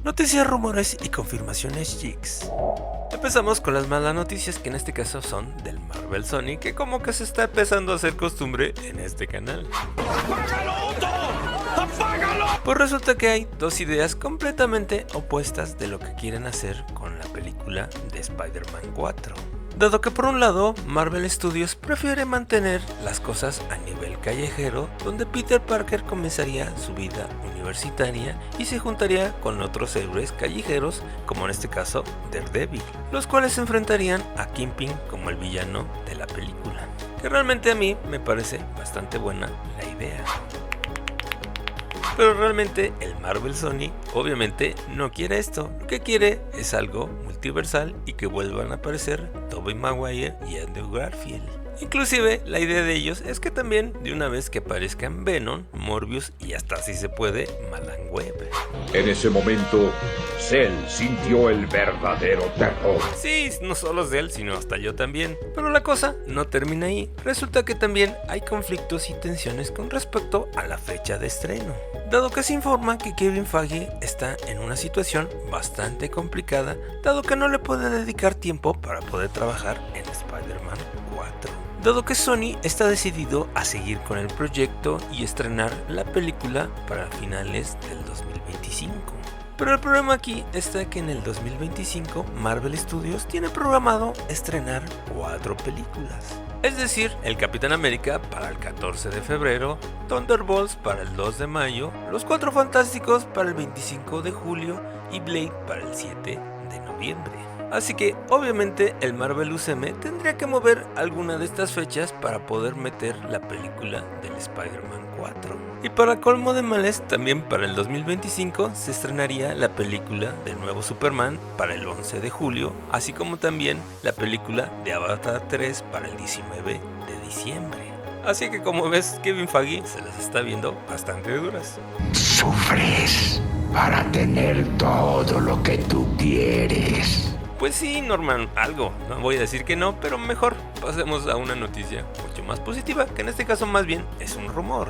Noticias, rumores y confirmaciones chicks. Empezamos con las malas noticias, que en este caso son del Marvel Sony, que como que se está empezando a hacer costumbre en este canal. Pues resulta que hay dos ideas completamente opuestas de lo que quieren hacer con la película de Spider-Man 4. Dado que por un lado, Marvel Studios prefiere mantener las cosas a nivel callejero, donde Peter Parker comenzaría su vida universitaria y se juntaría con otros héroes callejeros, como en este caso Daredevil, los cuales se enfrentarían a Kingpin como el villano de la película, que realmente a mí me parece bastante buena la idea. Pero realmente el Marvel Sony obviamente no quiere esto, lo que quiere es algo multiversal y que vuelvan a aparecer Tobey Maguire y Andrew Garfield. Inclusive la idea de ellos es que también de una vez que aparezcan Venom, Morbius y hasta si se puede Madame Web. En ese momento, Cell sintió el verdadero terror. Sí, no solo es de él, sino hasta yo también. Pero la cosa no termina ahí. Resulta que también hay conflictos y tensiones con respecto a la fecha de estreno, dado que se informa que Kevin Feige está en una situación bastante complicada, dado que no le puede dedicar tiempo para poder trabajar en Spider-Man 4. Dado que Sony está decidido a seguir con el proyecto y estrenar la película para finales del 2025. Pero el problema aquí está que en el 2025 Marvel Studios tiene programado estrenar 4 películas. Es decir, el Capitán América para el 14 de febrero, Thunderbolts para el 2 de mayo, Los Cuatro Fantásticos para el 25 de julio y Blade para el 7 de noviembre. Así que obviamente el Marvel UCM tendría que mover alguna de estas fechas para poder meter la película del Spider-Man 4. Y para colmo de males, también para el 2025 se estrenaría la película del nuevo Superman para el 11 de julio, así como también la película de Avatar 3 para el 19 de diciembre. Así que como ves, Kevin Feige se las está viendo bastante duras. Sufres para tener todo lo que tú quieres. Pues sí, Norman, algo. No voy a decir que no, pero mejor pasemos a una noticia mucho más positiva, que en este caso más bien es un rumor.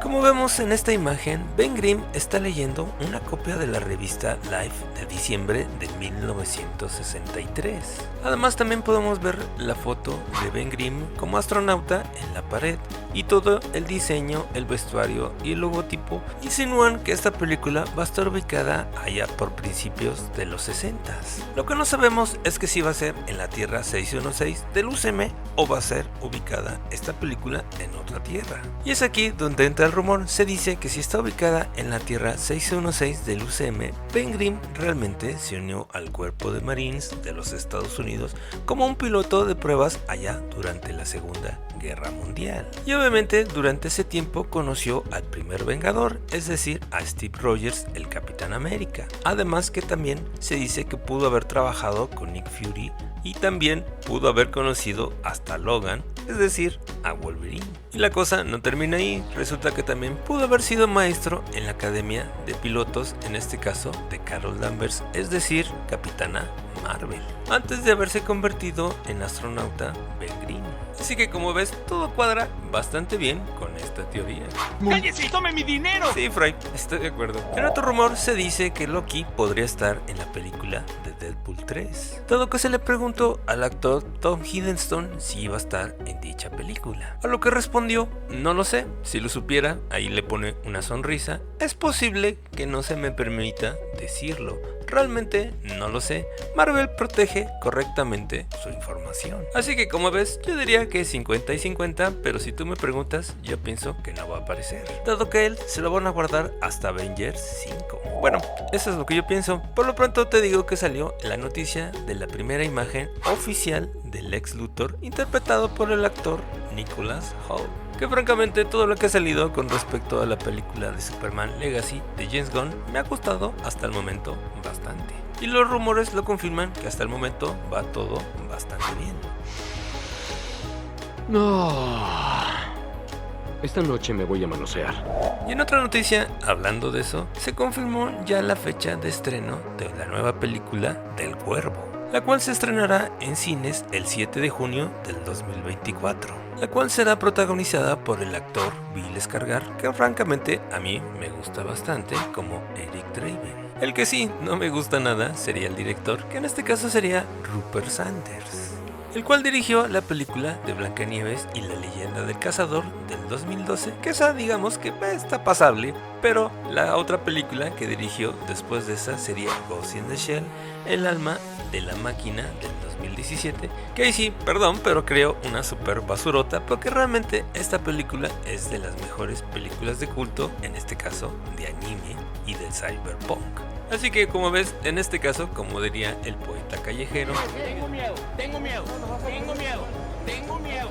Como vemos en esta imagen, Ben Grimm está leyendo una copia de la revista Life de diciembre de 1963. Además también podemos ver la foto de Ben Grimm como astronauta en la pared, y todo el diseño, el vestuario y el logotipo insinúan que esta película va a estar ubicada allá por principios de los 60s. Lo que no sabemos es que si va a ser en la Tierra 616 del UCM o va a ser ubicada esta película en otra tierra. Y es aquí donde entra el rumor. Se dice que si está ubicada en la Tierra 616 del UCM, Ben Grimm realmente se unió al cuerpo de Marines de los Estados Unidos como un piloto de pruebas allá durante la Segunda Guerra Mundial. Y obviamente durante ese tiempo conoció al primer Vengador, es decir, a Steve Rogers, el Capitán América. Además que también se dice que pudo haber trabajado con Nick Fury y también pudo haber conocido hasta Logan, es decir, a Wolverine. Y la cosa no termina ahí, resulta que también pudo haber sido maestro en la Academia de Pilotos, en este caso de Carol Danvers, es decir, Capitana Marvel, antes de haberse convertido en astronauta Ben Grimm. Así que como ves, todo cuadra bastante bien con esta teoría. ¡Cállese y tome mi dinero! Sí, Fry, estoy de acuerdo. En otro rumor se dice que Loki podría estar en la película de Deadpool 3, dado que se le preguntó al actor Tom Hiddleston si iba a estar en dicha película, a lo que respondió: no lo sé, si lo supiera, ahí le pone una sonrisa. Es posible que no se me permita decirlo, realmente no lo sé. Marvel protege correctamente su información. Así que como ves, yo diría que 50 y 50, pero si tú me preguntas, yo pienso que no va a aparecer, dado que él se lo van a guardar hasta Avengers 5. Bueno, eso es lo que yo pienso. Por lo pronto te digo que salió la noticia de la primera imagen oficial del Lex Luthor, interpretado por el actor Nicholas Hoult, que francamente todo lo que ha salido con respecto a la película de Superman Legacy de James Gunn me ha gustado hasta el momento bastante. Y los rumores lo confirman que hasta el momento va todo bastante bien. No. Esta noche me voy a manosear. Y en otra noticia, hablando de eso, se confirmó ya la fecha de estreno de la nueva película del Cuervo, la cual se estrenará en cines el 7 de junio del 2024, la cual será protagonizada por el actor Bill Skarsgård, que francamente a mí me gusta bastante como Eric Draven. El que sí no me gusta nada sería el director, que en este caso sería Rupert Sanders, el cual dirigió la película de Blancanieves y la leyenda del cazador del 2012, que esa digamos que está pasable, pero la otra película que dirigió después de esa sería Ghost in the Shell, el alma de la máquina del 2017, que ahí sí, perdón, pero creo una super basurota, porque realmente esta película es de las mejores películas de culto, en este caso de anime y de cyberpunk. Así que como ves, en este caso, como diría el poeta callejero, Tengo miedo, tengo miedo, tengo miedo, tengo miedo.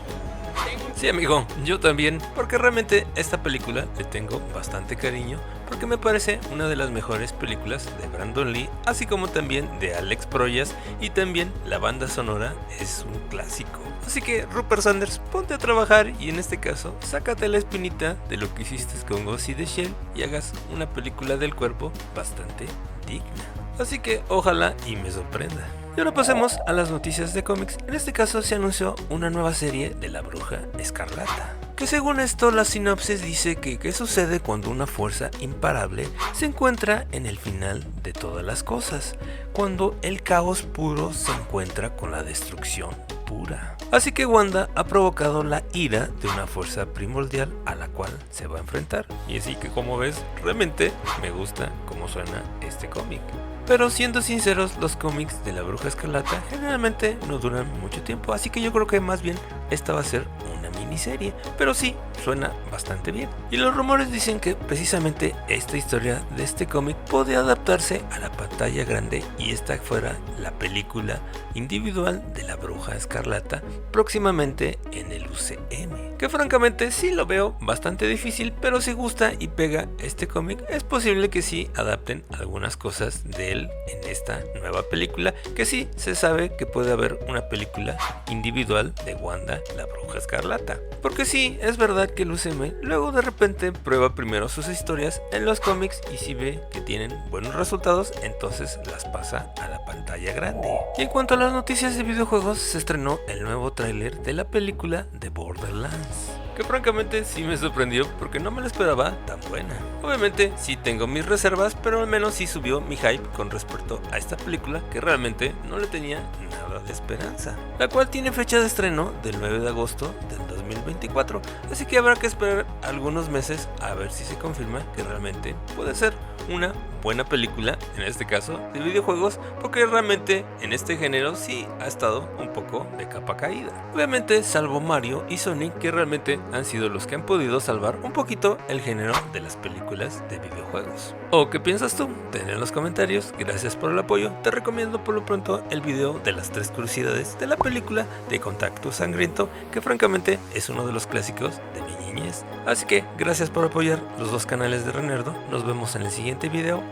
sí amigo, yo también, porque realmente esta película le tengo bastante cariño, porque me parece una de las mejores películas de Brandon Lee, así como también de Alex Proyas, y también la banda sonora es un clásico. Así que Rupert Sanders, ponte a trabajar y en este caso, sácate la espinita de lo que hiciste con Ghost in the Shell y hagas una película del cuerpo bastante digna. Así que ojalá y me sorprenda. Y ahora pasemos a las noticias de cómics. En este caso se anunció una nueva serie de la Bruja Escarlata, que según esto la sinopsis dice que qué sucede cuando una fuerza imparable se encuentra en el final de todas las cosas, cuando el caos puro se encuentra con la destrucción pura. Así que Wanda ha provocado la ira de una fuerza primordial a la cual se va a enfrentar. Y así que como ves, realmente me gusta cómo suena este cómic. Pero siendo sinceros, los cómics de la Bruja Escarlata generalmente no duran mucho tiempo, así que yo creo que más bien esta va a ser una miniserie, pero sí, suena bastante bien. Y los rumores dicen que precisamente esta historia de este cómic puede adaptarse a la pantalla grande y esta fuera la película individual de la Bruja Escarlata próximamente en el UCM. Que francamente sí lo veo bastante difícil, pero si gusta y pega este cómic, es posible que sí adapten algunas cosas de él en esta nueva película, que sí se sabe que puede haber una película individual de Wanda la Bruja Escarlata. Porque sí, es verdad que el UCM luego de repente prueba primero sus historias en los cómics y si ve que tienen buenos resultados, entonces las pasa a la pantalla grande. Y en cuanto a las noticias de videojuegos, se estrenó el nuevo tráiler de la película de Borderlands, que francamente sí me sorprendió porque no me la esperaba tan buena. Obviamente sí tengo mis reservas, pero al menos sí subió mi hype con respecto a esta película, que realmente no le tenía nada de esperanza, la cual tiene fecha de estreno del 9 de agosto del 2024, así que habrá que esperar algunos meses a ver si se confirma que realmente puede ser una buena película, en este caso de videojuegos, porque realmente en este género sí ha estado un poco de capa caída. Obviamente salvo Mario y Sonic, que realmente han sido los que han podido salvar un poquito el género de las películas de videojuegos. ¿O qué piensas tú? Ten en los comentarios. Gracias por el apoyo. Te recomiendo por lo pronto el video de las 3 curiosidades de la película de Contacto Sangriento, que francamente es uno de los clásicos de mi niñez. Así que gracias por apoyar los dos canales de Renerdo. Nos vemos en el siguiente video.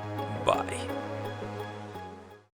Bye.